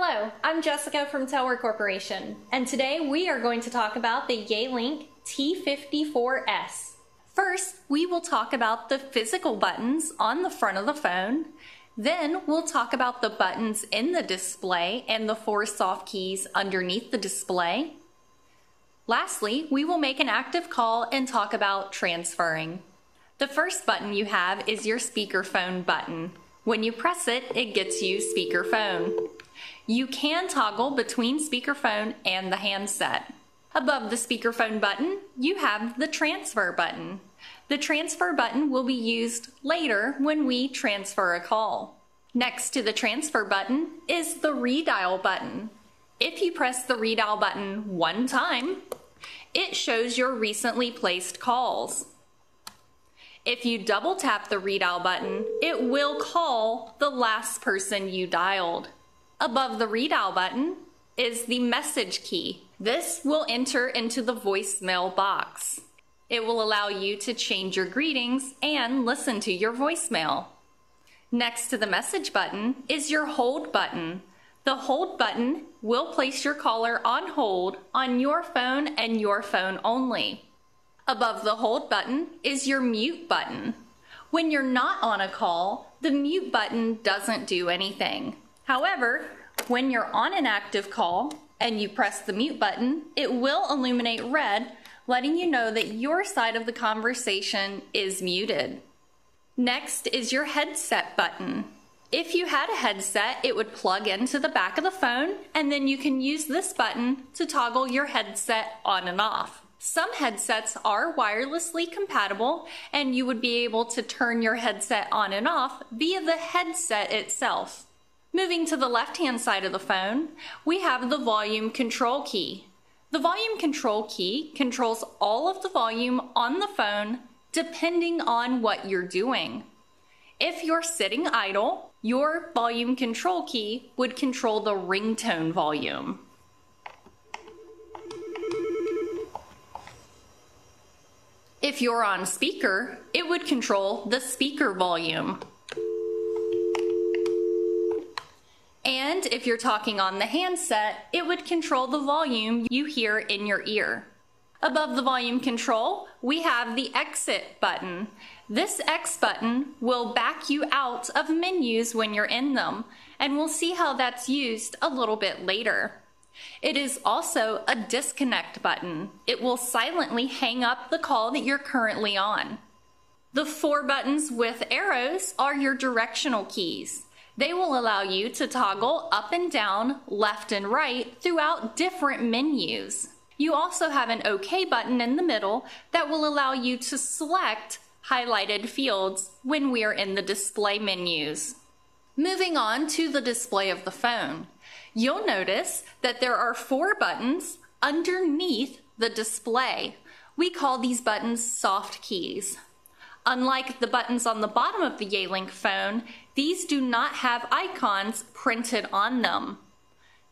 Hello, I'm Jessica from TelWare Corporation, and today we are going to talk about the Yealink T54S. First, we will talk about the physical buttons on the front of the phone. Then we'll talk about the buttons in the display and the 4 soft keys underneath the display. Lastly, we will make an active call and talk about transferring. The first button you have is your speakerphone button. When you press it, it gets you speakerphone. You can toggle between speakerphone and the handset. Above the speakerphone button, you have the transfer button. The transfer button will be used later when we transfer a call. Next to the transfer button is the redial button. If you press the redial button one time, it shows your recently placed calls. If you double tap the redial button, it will call the last person you dialed. Above the redial button is the message key. This will enter into the voicemail box. It will allow you to change your greetings and listen to your voicemail. Next to the message button is your hold button. The hold button will place your caller on hold on your phone and your phone only. Above the hold button is your mute button. When you're not on a call, the mute button doesn't do anything. However, when you're on an active call and you press the mute button, it will illuminate red, letting you know that your side of the conversation is muted. Next is your headset button. If you had a headset, it would plug into the back of the phone, and then you can use this button to toggle your headset on and off. Some headsets are wirelessly compatible, and you would be able to turn your headset on and off via the headset itself. Moving to the left-hand side of the phone, we have the volume control key. The volume control key controls all of the volume on the phone depending on what you're doing. If you're sitting idle, your volume control key would control the ringtone volume. If you're on speaker, it would control the speaker volume. And if you're talking on the handset, it would control the volume you hear in your ear. Above the volume control, we have the exit button. This X button will back you out of menus when you're in them, and we'll see how that's used a little bit later. It is also a disconnect button. It will silently hang up the call that you're currently on. The 4 buttons with arrows are your directional keys. They will allow you to toggle up and down, left and right throughout different menus. You also have an OK button in the middle that will allow you to select highlighted fields when we are in the display menus. Moving on to the display of the phone, you'll notice that there are 4 buttons underneath the display. We call these buttons soft keys. Unlike the buttons on the bottom of the Yealink phone, these do not have icons printed on them.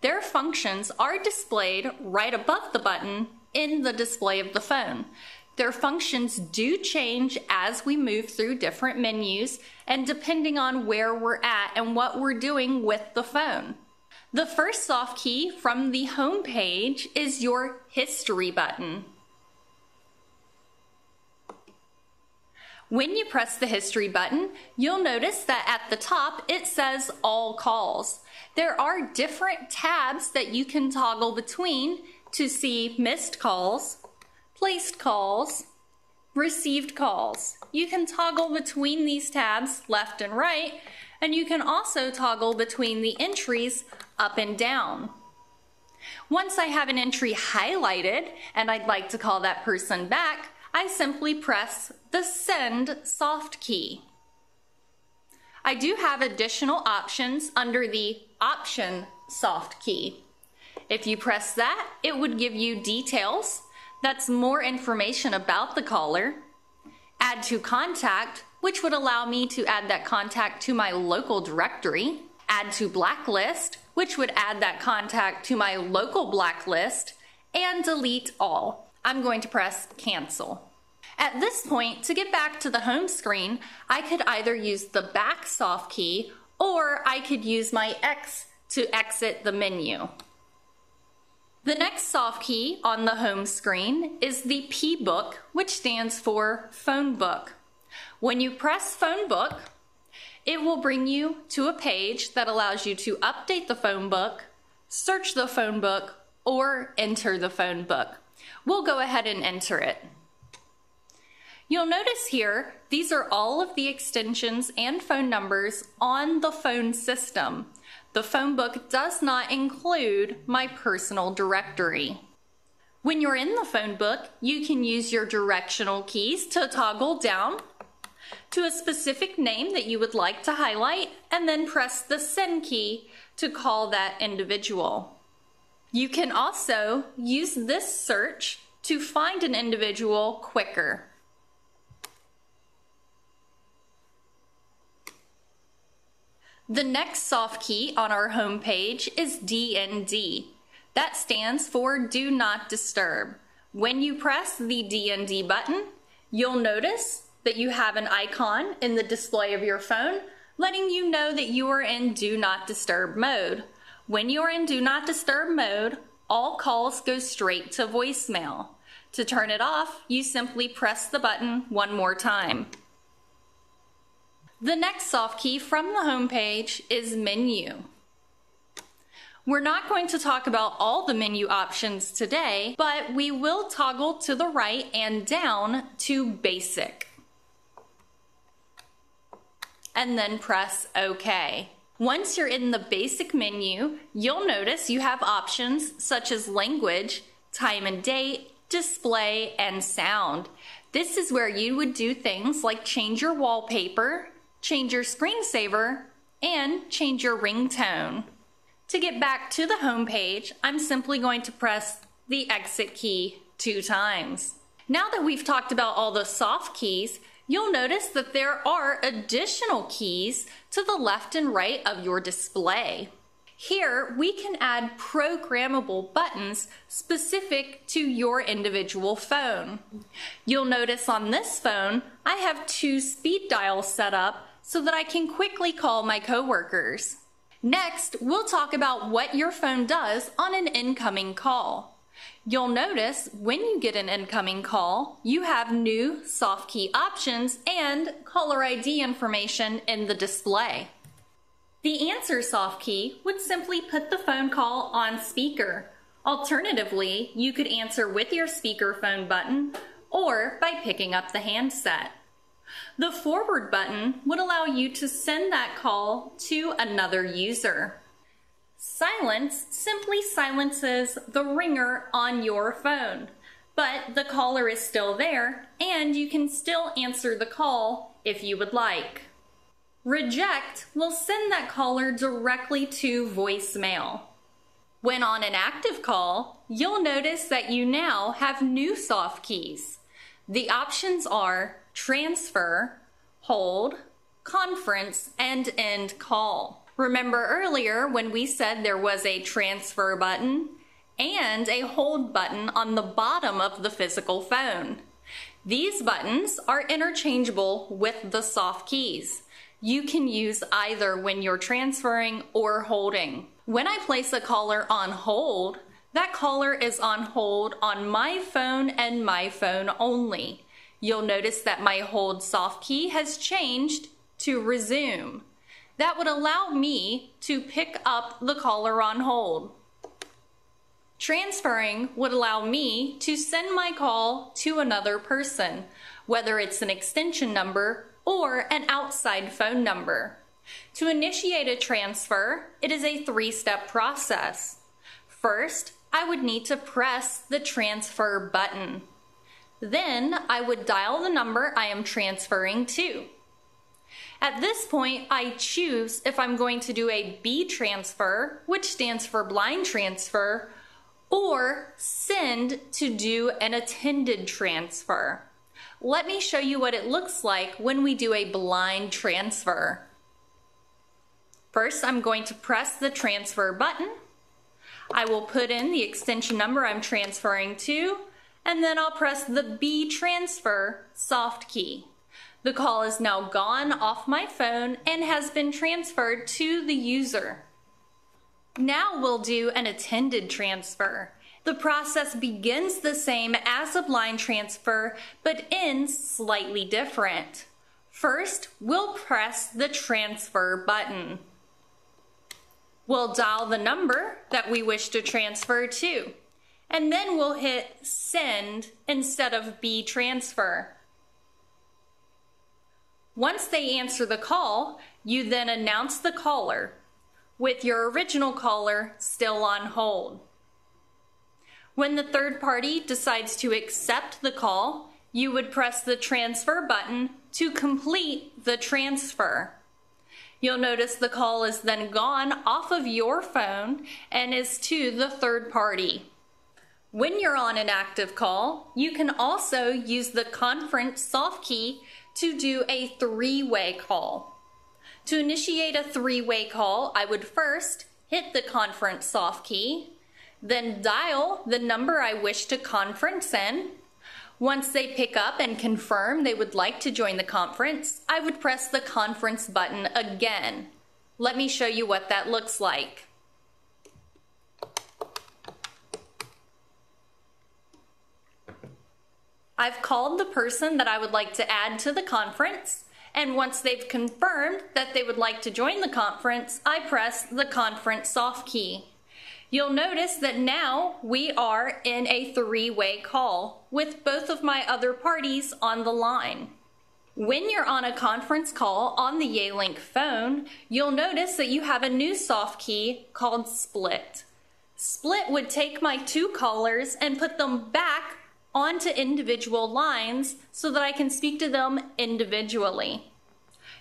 Their functions are displayed right above the button in the display of the phone. Their functions do change as we move through different menus and depending on where we're at and what we're doing with the phone. The first soft key from the home page is your history button. When you press the history button, you'll notice that at the top it says all calls. There are different tabs that you can toggle between to see missed calls, placed calls, received calls. You can toggle between these tabs left and right, and you can also toggle between the entries up and down. Once I have an entry highlighted and I'd like to call that person back, I simply press the send soft key. I do have additional options under the option soft key. If you press that, it would give you details. That's more information about the caller. Add to contact, which would allow me to add that contact to my local directory. Add to blacklist, which would add that contact to my local blacklist. And delete all. I'm going to press cancel. At this point, to get back to the home screen, I could either use the back soft key or I could use my X to exit the menu. The next soft key on the home screen is the P book, which stands for phone book. When you press phone book, it will bring you to a page that allows you to update the phone book, search the phone book, or enter the phone book. We'll go ahead and enter it. You'll notice here, these are all of the extensions and phone numbers on the phone system. The phone book does not include my personal directory. When you're in the phone book, you can use your directional keys to toggle down to a specific name that you would like to highlight, and then press the send key to call that individual. You can also use this search to find an individual quicker. The next soft key on our home page is DND. That stands for Do Not Disturb. When you press the DND button, you'll notice that you have an icon in the display of your phone letting you know that you are in Do Not Disturb mode. When you are in Do Not Disturb mode, all calls go straight to voicemail. To turn it off, you simply press the button one more time. The next soft key from the home page is Menu. We're not going to talk about all the menu options today, but we will toggle to the right and down to Basic. And then press OK. Once you're in the basic menu, you'll notice you have options such as language, time and date, display, and sound. This is where you would do things like change your wallpaper, change your screensaver, and change your ringtone. To get back to the home page, I'm simply going to press the exit key 2 times. Now that we've talked about all the soft keys, you'll notice that there are additional keys to the left and right of your display. Here, we can add programmable buttons specific to your individual phone. You'll notice on this phone, I have 2 speed dials set up so that I can quickly call my coworkers. Next, we'll talk about what your phone does on an incoming call. You'll notice when you get an incoming call, you have new soft key options and caller ID information in the display. The answer soft key would simply put the phone call on speaker. Alternatively, you could answer with your speakerphone button or by picking up the handset. The forward button would allow you to send that call to another user. Silence simply silences the ringer on your phone, but the caller is still there and you can still answer the call if you would like. Reject will send that caller directly to voicemail. When on an active call, you'll notice that you now have new soft keys. The options are transfer, hold, conference, and end call. Remember earlier when we said there was a transfer button and a hold button on the bottom of the physical phone. These buttons are interchangeable with the soft keys. You can use either when you're transferring or holding. When I place a caller on hold, that caller is on hold on my phone and my phone only. You'll notice that my hold soft key has changed to resume. That would allow me to pick up the caller on hold. Transferring would allow me to send my call to another person, whether it's an extension number or an outside phone number. To initiate a transfer, it is a 3-step process. First, I would need to press the transfer button. Then I would dial the number I am transferring to. At this point, I choose if I'm going to do a B transfer, which stands for blind transfer, or send to do an attended transfer. Let me show you what it looks like when we do a blind transfer. First, I'm going to press the transfer button. I will put in the extension number I'm transferring to, and then I'll press the B transfer soft key. The call is now gone off my phone and has been transferred to the user. Now we'll do an attended transfer. The process begins the same as a blind transfer, but ends slightly different. First, we'll press the transfer button. We'll dial the number that we wish to transfer to, and then we'll hit send instead of be transfer. Once they answer the call, you then announce the caller, with your original caller still on hold. When the third party decides to accept the call, you would press the transfer button to complete the transfer. You'll notice the call is then gone off of your phone and is to the third party. When you're on an active call, you can also use the conference soft key to do a three-way call. To initiate a three-way call, I would first hit the conference soft key, then dial the number I wish to conference in. Once they pick up and confirm they would like to join the conference, I would press the conference button again. Let me show you what that looks like. I've called the person that I would like to add to the conference, and once they've confirmed that they would like to join the conference, I press the conference soft key. You'll notice that now we are in a three-way call with both of my other parties on the line. When you're on a conference call on the Yealink phone, you'll notice that you have a new soft key called Split. Split would take my two callers and put them back onto individual lines so that I can speak to them individually.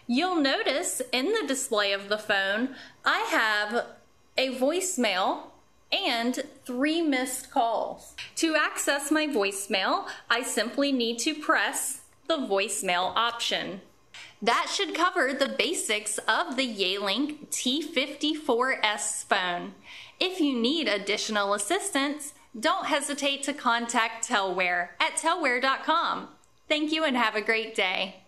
You'll notice in the display of the phone, I have a voicemail and 3 missed calls. To access my voicemail, I simply need to press the voicemail option. That should cover the basics of the Yealink T54S phone. If you need additional assistance, don't hesitate to contact TelWare at telware.com. Thank you and have a great day.